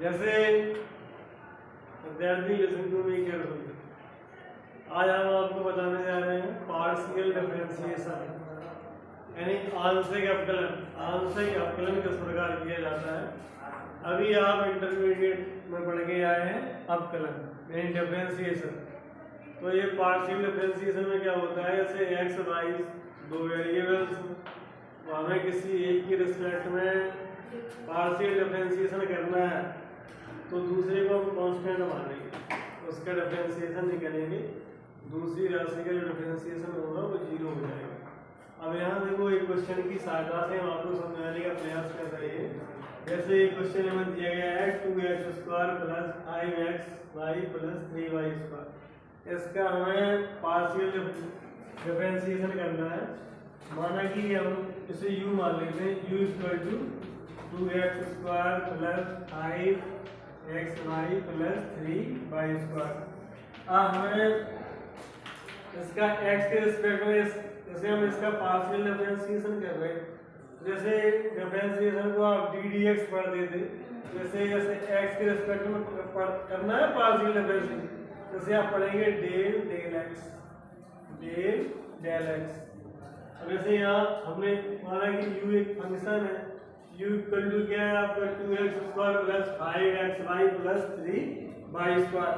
जैसे विद्यार्थी listen to me carefully. आज हम आपको बताने जा रहे हैं पार्शियल डिफरेंशिएशन यानी आंशिक अवकलन। आंशिक अवकलन किस प्रकार किया जाता है। अभी आप इंटरमीडिएट में पढ़ के आए हैं अवकलन यानी डिफरेंशिएशन। तो ये पार्शियल डिफरेंशिएशन में क्या होता है, जैसे एक्स वाई दो वेरिएबल्स, तो हमें किसी एक की रिस्पेक्ट में पार्शियल डिफरेंशिएशन करना है तो दूसरे को हम कांस्टेंट मानेंगे, उसका डिफरेंशिएशन निकालेंगे, दूसरी राशि का जो डिफरेंशिएशन होगा वो जीरो हो जाएगा। अब यहाँ देखो एक क्वेश्चन की सहायता से हम आपको समझाने का प्रयास कर रहे हैं। जैसे एक क्वेश्चन हमें दिया गया है 2x² + 5xy + 3y²। इसका हमें पार्शियल डिफरेंशिएशन करना है। माना कि हम इसे u मान लेते हैं, u = 2x² + 5xy + 3y²। हमें इसका x के रिस्पेक्ट में जैसे हम इसका पार्शियल डिफरेंशिएशन कर रहे हैं, जैसे डिफरेंशिएशन को आप ddx पढ़ते थे, जैसे x के रिस्पेक्ट में करना है पार्शियल डिफरेंशिएशन, जैसे आप पढ़ेंगे del x। अब जैसे यहाँ हमने माना कि u एक फंक्शन है, u = क्या है आपका 2x² + 5xy + 3y²।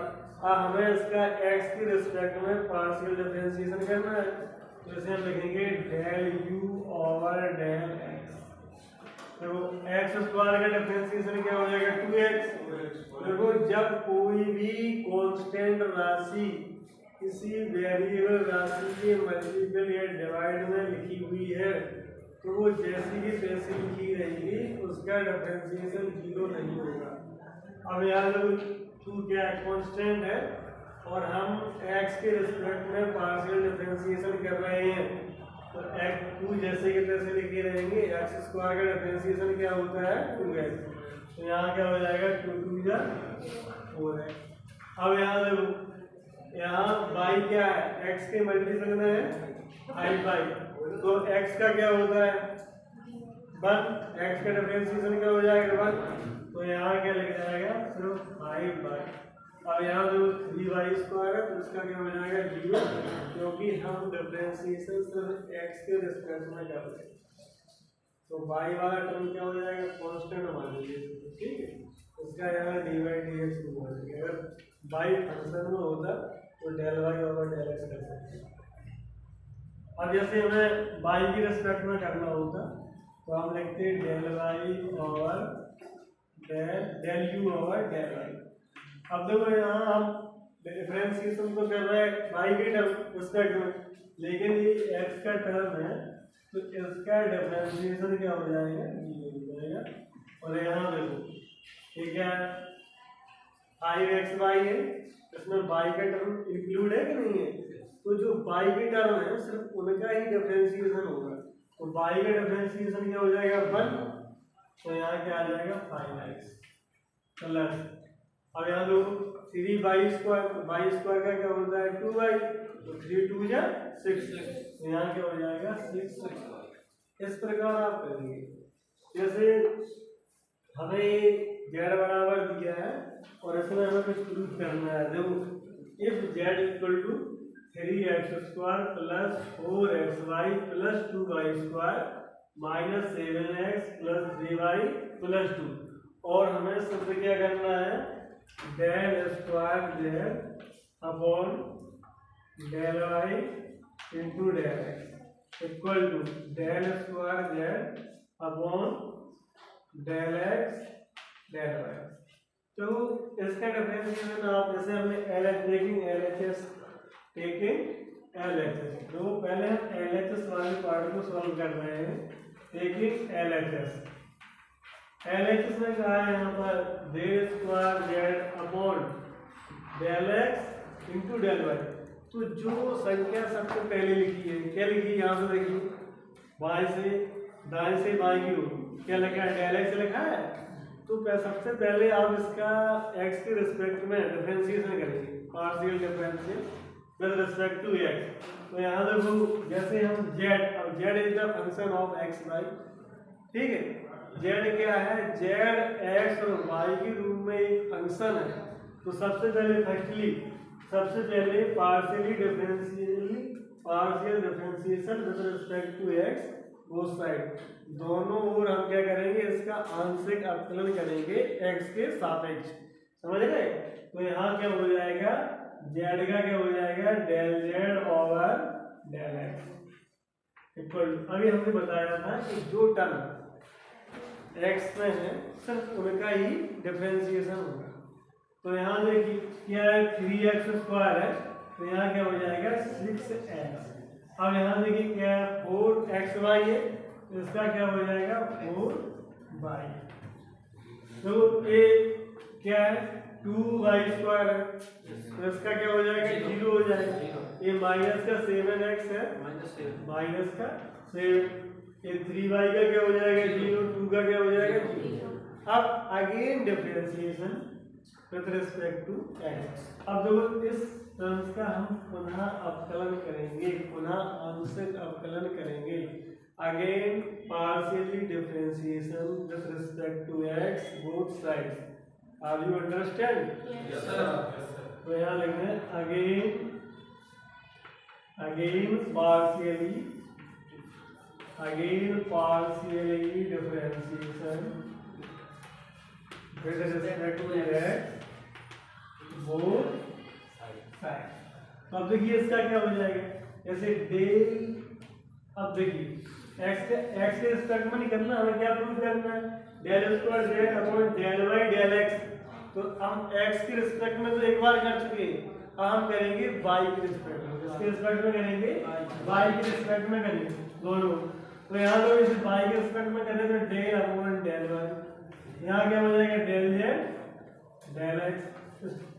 हमें इसका x की रिस्पेक्ट में पार्शियल डिफरेंशिएशन करना है, तो इसे हम लिखेंगे del u/del x। तो x² का डिफरेंशिएशन क्या हो जाएगा 2x। देखो जब कोई भी कांस्टेंट राशि किसी वेरिएबल राशि के मल्टीपल या डिवाइड में लिखी हुई है तो वो जैसी की तैसी लिखी रहेगी, उसका डिफरेंशिएशन जीरो नहीं होगा। अब यार टू क्या कांस्टेंट है और हम x के रिस्पेक्ट में पार्शियल डिफरेंशिएशन कर रहे हैं, तो x2 जैसे के तैसे लिखे रहेंगे। x² का डिफरेंशिएशन क्या होता है 2x, तो यहाँ क्या हो जाएगा 2 × 2 = 4x। अब यहाँ देखो यहाँ y क्या है, x के मल्टीपल में है 5y, तो x का क्या होता है 1, x का डिफरेंशिएशन क्या हो जाएगा 1, तो यहाँ क्या लिख जाएगा सिर्फ 5y। अब यहाँ जो 3y² है तो इसका क्या हो जाएगा 0, क्योंकि हम डिफरेंशिएशन सिर्फ x के रिस्पेक्ट में कर रहे हैं। तो y वाला टर्म क्या हो जाएगा कांस्टेंट मान लीजिए, ठीक है, इसका यहाँ dy/dx हो जाएगा। अगर y फंक्शन में होता तो del y/del x कर सकते हैं। अब जैसे हमें y की रिस्पेक्ट में करना होता तो हम लिखते हैं del u/del y। अब देखो यहाँ हम डिफरेंशिएशन तो कर रहे हैं y के रिस्पेक्ट में, लेकिन ये x का टर्म है तो इसका डिफरेंशिएशन क्या हो जाएगा जीरो हो जाएगा। और यहाँ देखो ये क्या है 5xy है, इसमें y का टर्म इंक्लूड है कि नहीं है, तो जो y की टर्म है सिर्फ उनका ही डिफरेंशिएशन होगा, तो y का डिफरेंशिएशन क्या हो जाएगा 1, तो यहाँ क्या आ जाएगा 5x प्लस। अब यहाँ लो 3y², y² का क्या होता है 2y, तो 3 × 2 = 6, तो यहाँ क्या हो जाएगा 6। इस प्रकार आप करेंगे। जैसे हमें z बराबर दिया है और इसमें हमें कुछ प्रूफ करना है। देखो if z = 3x² + 4xy + 2y² - 7x + 3y + 2, और हमें सूत्र क्या करना है del square z upon del y into del x equal to del square z upon del x del y। तो इसका डिफरेंशिएशन आप जैसे हमने LHS तो पहले हम LHS वाले पार्ट को सॉल्व कर रहे हैं। टेकिंग LHS में कहा है यहाँ पर del square z upon del x into del y। तो जो संख्या सबसे पहले लिखी है क्या लिखी, यहाँ से देखिए बाएं से दाएं से बाएं की ओर क्या लिखा है del x लिखा है, तो सबसे पहले आप इसका x के रिस्पेक्ट में डिफरेंशिएशन करेंगे, partial differentiation with respect to x। तो यहाँ देखो जैसे हम z, अब z is the function of x y, ठीक है, z क्या है z x और y के रूप में फंक्शन है तो सबसे पहले partial differentiation with respect to x both side, दोनों ओर हम क्या करेंगे, इसका आंशिक अवकलन करेंगे एक्स के सापेक्ष, समझ गए। तो यहाँ क्या हो जाएगा, जेड का क्या हो जाएगा, del z over del x equal. अभी हमने बताया था कि जो टर्म एक्स में है सिर्फ उनका ही डिफरेंशिएशन होगा। तो यहाँ देखिए क्या है, 3x² है तो यहाँ क्या हो जाएगा 6x। अब यहाँ देखिए क्या है 4xy है तो इसका क्या हो जाएगा 4y। तो ये क्या है 2y² है तो इसका क्या हो जाएगा 0 हो जाएगा। ये माइनस का 7x है, माइनस का 7, ये 3y का क्या हो जाएगा 0, 2 का क्या हो जाएगा 0। अब again differentiation with respect to x. अब देखो इस टर्म्स का हम पुनः अवकलन करेंगे, पुनः आंशिक अवकलन करेंगे। Again partially differentiation with respect to x both sides. Are you understand? Yes sir. तो यहाँ लिखना है again partially differentiation with respect to x both sides। तो अब देखिए इसका क्या हो जाएगा, जैसे डेल, अब देखिए x के रिस्पेक्ट में नहीं करना, हमें क्या प्रूव करना है, del square z upon del y del x. तो हम x के रिस्पेक्ट में तो एक बार कर चुके हैं, अब हम करेंगे y के रिस्पेक्ट में, किसके रिस्पेक्ट में करेंगे, y के रिस्पेक्ट में करेंगे दोनों। तो यहाँ तो इसे y के रिस्पेक्ट में करें तो डेल अपॉन डेल वाई, यहाँ क्या हो जाएगा डेल जेड डेल एक्स।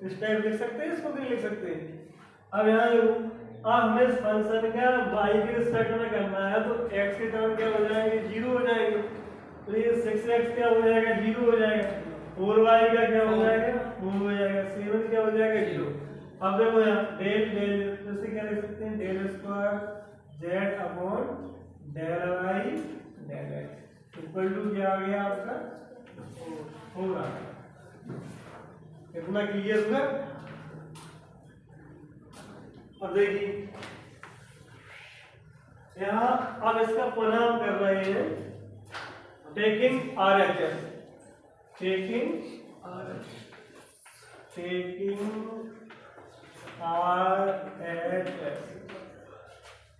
इस टाइप लिख सकते हैं, इसको भी लिख सकते हैं। अब यहाँ देखो, अब हमें इस फंक्शन का y के रिस्पेक्ट में करना है तो x के टर्म क्या हो जाएंगे 0 हो जाएंगे। तो ये 6x क्या हो जाएगा 0 हो जाएगा, 4y का क्या हो जाएगा 4 हो जाएगा, 7 क्या हो जाएगा 0। अब देखो यहाँ डेल डेल जैसे क्या लिख सकते हैं, del square z upon del y del x equal to क्या आ गया आपका 4 आ गया। इतना क्लियर हुआ। अब देखिए यहाँ अब इसका पुनः हम कर रहे हैं टेकिंग RHS,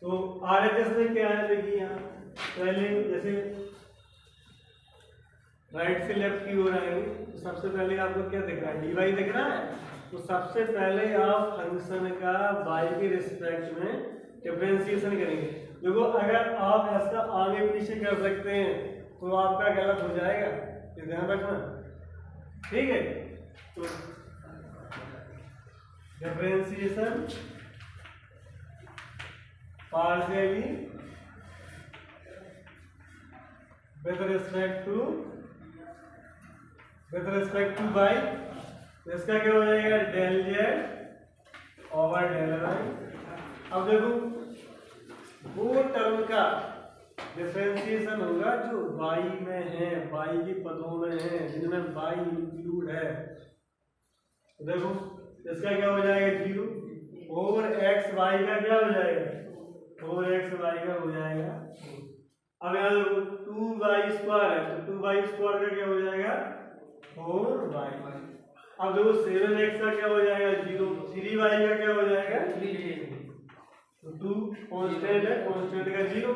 तो RHS में क्या है, देखिए यहाँ पहले जैसे राइट से लेफ्ट की ओर आएंगे तो सबसे पहले आपको क्या दिख रहा है, dy दिख रहा है। तो सबसे पहले आप फंक्शन का y के रिस्पेक्ट में डिफरेंशिएशन करेंगे। देखो अगर आप ऐसा आगे पीछे कर सकते हैं तो आपका गलत हो जाएगा, ये ध्यान रखना, ठीक है। तो differentiation partially with respect to y, इसका क्या हो जाएगा del z over del y. अब देखो वो टर्म का डिफरेंशिएशन होगा जो y में है, y के पदों में है, जिनमें y इंक्लूड है। देखो इसका क्या हो जाएगा 0 ओवर x y का क्या हो जाएगा, ओवर x y का हो जाएगा। अब यहाँ देखो 2y² है तो 2y² का क्या हो जाएगा 4y। अब देखो 7x का क्या हो जाएगा 0, 3y का क्या हो जाएगा 3, तो 2 कांस्टेंट है, कांस्टेंट का 0।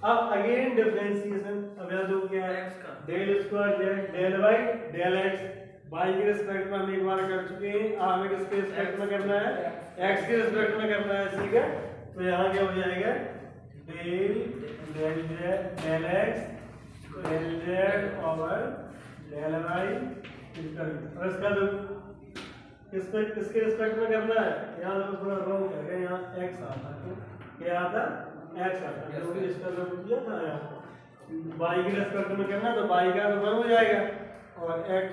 अब अगेन डिफरेंशिएशन, अब यहाँ देखो क्या है del square z del y del x, y के रिस्पेक्ट में हम एक बार कर चुके हैं, अब हमें किसके रिस्पेक्ट में करना है, x के रिस्पेक्ट में करना है, ठीक है। तो यहाँ क्या हो जाएगा del del z del x del z over del y equal. और इसका जो किसके रिस्पेक्ट में करना है, यहाँ देखो थोड़ा रॉन्ग कर गए, यहाँ x आता है, क्या आता x आता है, क्योंकि इसका जो किया था यहाँ y के रिस्पेक्ट में करना तो y का तो 1 हो जाएगा और x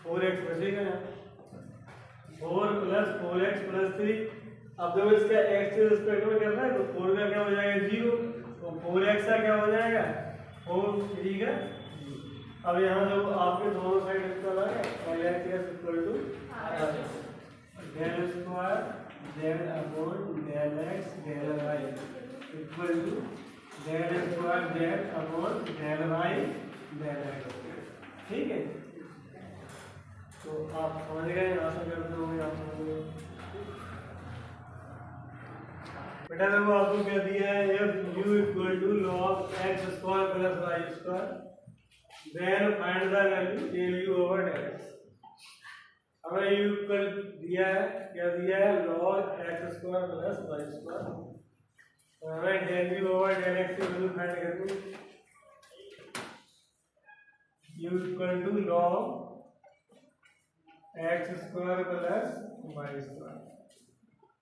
4x बचेगा यहाँ, 4 + 4x + 3। अब देखो इसका x के रिस्पेक्ट में करना है तो 4 का क्या हो जाएगा 0, तो 4x का क्या हो जाएगा 4, ठीक है। अब यहाँ जो आपके दोनों साइड इक्वल है और x = equal to del square z upon del y del x. ठीक है, तो आप समझ गए, आशा करते होंगे आप समझ गए। बेटा देखो आपको क्या दिया है, f u equal to log x square plus y square then find the value del u over del x. हमें यू इक्वल दिया है, क्या दिया है, log x square plus y square. हमें del u over del x की वैल्यू find करनी है। U equal to log x square plus y square.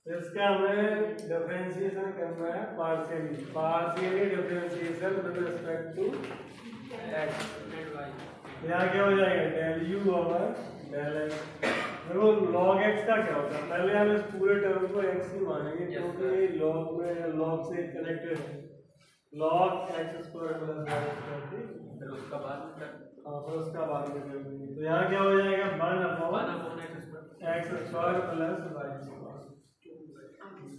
तो इसका हमें डिफरेंशिएशन करना है partially differentiation with respect to x. यहाँ क्या हो जाएगा, del u over del x. देखो लॉग एक्स का क्या होता है, पहले हम इस पूरे टर्म को एक्स ही मानेंगे क्योंकि लॉग में लॉग से कनेक्टेड है। Log x square plus y square, फिर उसका बाद में कर देंगे। तो यहाँ क्या हो जाएगा, 1 upon x square plus y square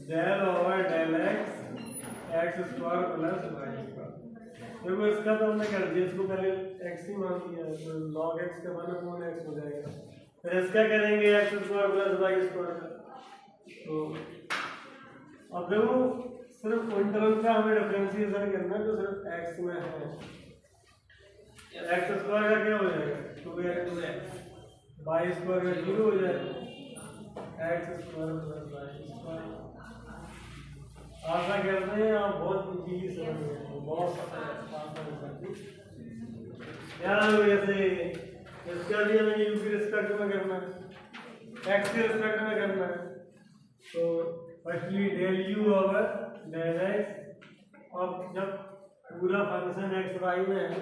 del over del x square plus y square. देखो इसका तो हमने कर दिया, इसको पहले एक्स ही मान लिया, तो लॉग एक्स का 1 अपॉन एक्स हो जाएगा। फिर इसका करेंगे x square plus y square. तो अब देखो सिर्फ उन टर्म का हमें डिफरेंशिएशन करना है जो सिर्फ एक्स में है। एक्स स्क्वायर का क्या हो जाएगा, 2x वाई स्क्वायर का 0 हो जाएगा, x square plus y square. आशा करते हैं आप बहुत इजीली समझ गए, बहुत यार। जैसे इसका भी हमें यू के रिस्पेक्ट में करना है, एक्स के रिस्पेक्ट में करना है। तो firstly del u over del x. अब जब पूरा फंक्शन एक्स वाई में है,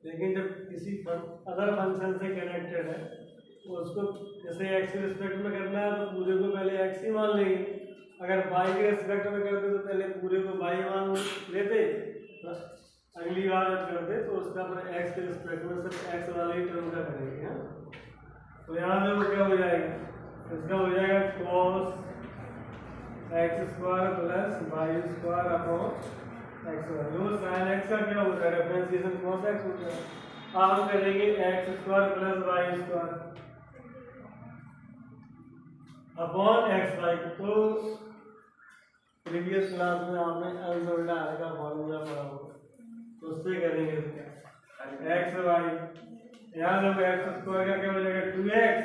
लेकिन जब किसी अदर फंक्शन से कनेक्टेड है तो उसको जैसे एक्स के रिस्पेक्ट में करना है तो पूरे को पहले एक्स ही मान लेंगे। अगर वाई के रिस्पेक्ट में करते तो पहले पूरे को वाई मान लेते, अगली बार जब करते तो उसका पर एक्स के रिस्पेक्ट में सिर्फ एक्स वाले ही टर्म का करेंगे। तो यहाँ से वो क्या हो जाएगा, इसका हो जाएगा cos x square plus y square upon x y. वो साइन एक्स का क्या होता है, डिफरेंशिएशन cos एक्स होता है। अब हम करेंगे x square plus y square upon x y. तो प्रीवियस क्लास में आपने अल्जेब्रा का फॉर्मूला पढ़ा होगा, तो उससे करेंगे एक्स वाई। यहाँ जब एक्स स्क्वायर का क्या हो जाएगा 2x,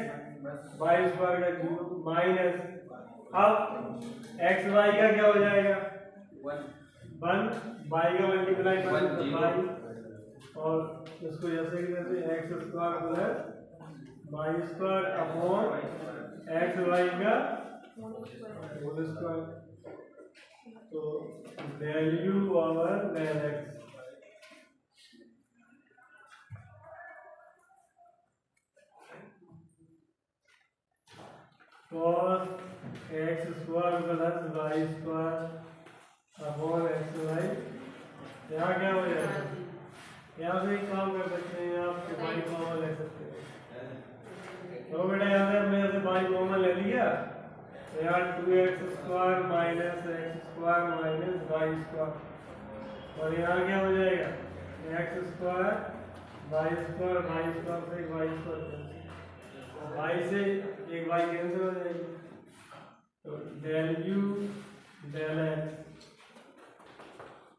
वाई स्क्वायर का 0 माइनस। अब एक्स वाई का क्या हो जाएगा 1, वाई का मल्टीप्लाई वाई, और इसको जैसे कि जैसे x square plus y square upon x y का होल स्क्वायर। तो del u over del x. cos x square plus y square upon x y. यहाँ क्या हो जाएगा, यहाँ से एक काम कर सकते हैं, आप वाई कॉमन ले सकते हैं। तो बेटा यहाँ से हमने जैसे वाई कॉमन ले लिया तो यहाँ 2x square minus x square minus y square, और यहाँ क्या हो जाएगा एक्स स्क्वायर वाई स्क्वायर से एक वाई स्क्वायर, वाई से एक वाई कैंसिल हो जाएगी। तो del u del x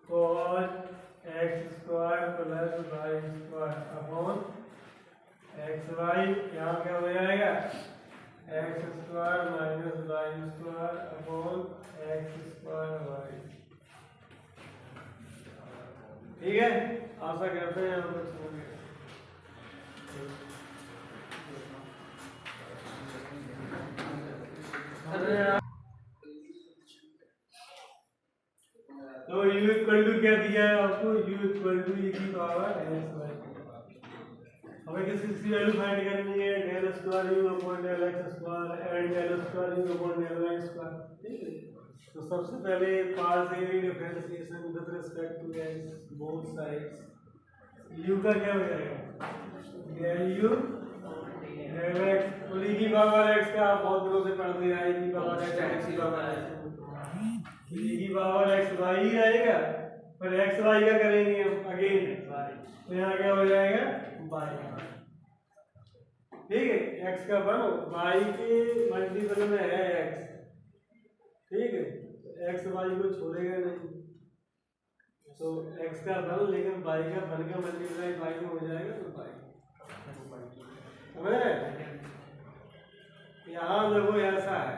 cos x square plus y square upon x y. यहाँ क्या हो जाएगा x square minus y square upon x square y. ठीक है, आशा करते हैं आप कुछ समझ गए। तो u इक्वल टू क्या दिया है आपको, u इक्वल टू e की पावर एक्स वाई। हमें किसी वैल्यू फाइंड करनी है, del square u upon del x square and del square u upon del y square. ठीक है, तो सबसे पहले partially differentiation with respect to x both sides. u का क्या हो जाएगा डेल u डेल एक्स, तो e की पावर एक्स का बहुत दिनों से पढ़ते हैं, e की पावर एक्स की पावर एक्स वाई पर एक्स वाई का करेंगे हम अगेन, तो यहाँ क्या हो जाएगा वाई, ठीक है। एक्स का वन वाई के मल्टीपल में है एक्स, ठीक है, तो एक्स वाई को छोड़ेगा नहीं, तो एक्स का वन लेकिन वाई का वन का मल्टीप्लाई वाई में हो जाएगा, तो वाई समझ रहे। यहाँ देखो ऐसा है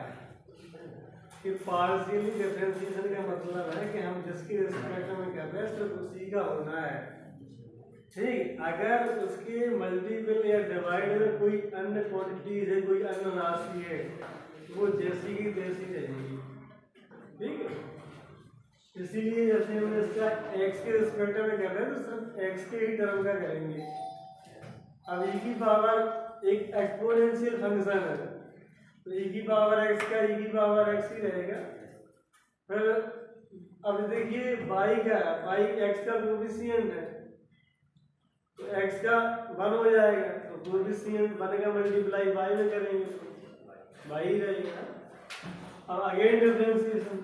कि पार्शियली डिफरेंशिएशन का मतलब है कि हम जिसके रिस्पेक्ट में कर रहे हैं सिर्फ उसी का होना है, ठीक। अगर उसके मल्टीपल या डिवाइड में कोई अन्य क्वांटिटीज है, कोई अन्य राशि है, वो जैसी की तैसी रहेगी, ठीक है। इसीलिए जैसे हम इसका एक्स के रिस्पेक्ट में कर रहे हैं तो सिर्फ एक्स के ही टर्म का करेंगे। अब e की पावर एक एक्सपोनेंशियल फंक्शन है, तो e की पावर x का e की पावर x ही रहेगा। फिर अब देखिए y का y x का कोएफिशिएंट है, तो x का 1 हो जाएगा, तो कोएफिशिएंट 1 का मल्टीप्लाई y में करेंगे तो y ही रहेगा। अब again differentiation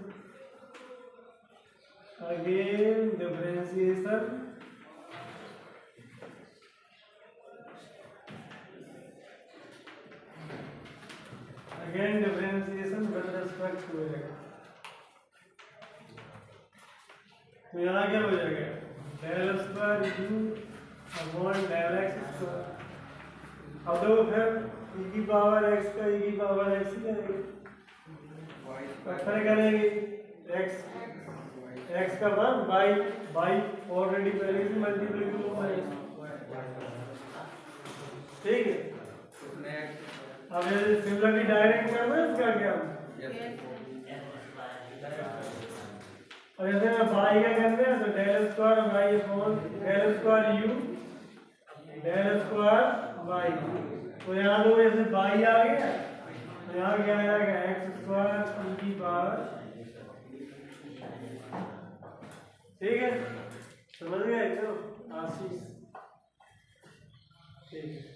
with respect to x, तो यहाँ क्या हो जाएगा del square u upon del x square. अब देखो फिर e की पावर x का e की पावर x ही रहेगा, फिर करेंगे x का 1 बाई ऑलरेडी पहले से मल्टीपल किया है, ठीक है। अब जैसे सिमिलरली डायरेक्ट करना है इसका क्या, और जैसे बाई का करते हैं तो del square y upon del square u del square y, तो यहाँ दो जैसे बाई आ गया तो यहाँ क्या आएगा एक्स स्क्वायर ई की पावर, ठीक है, समझ गए तो आशीष, ठीक है।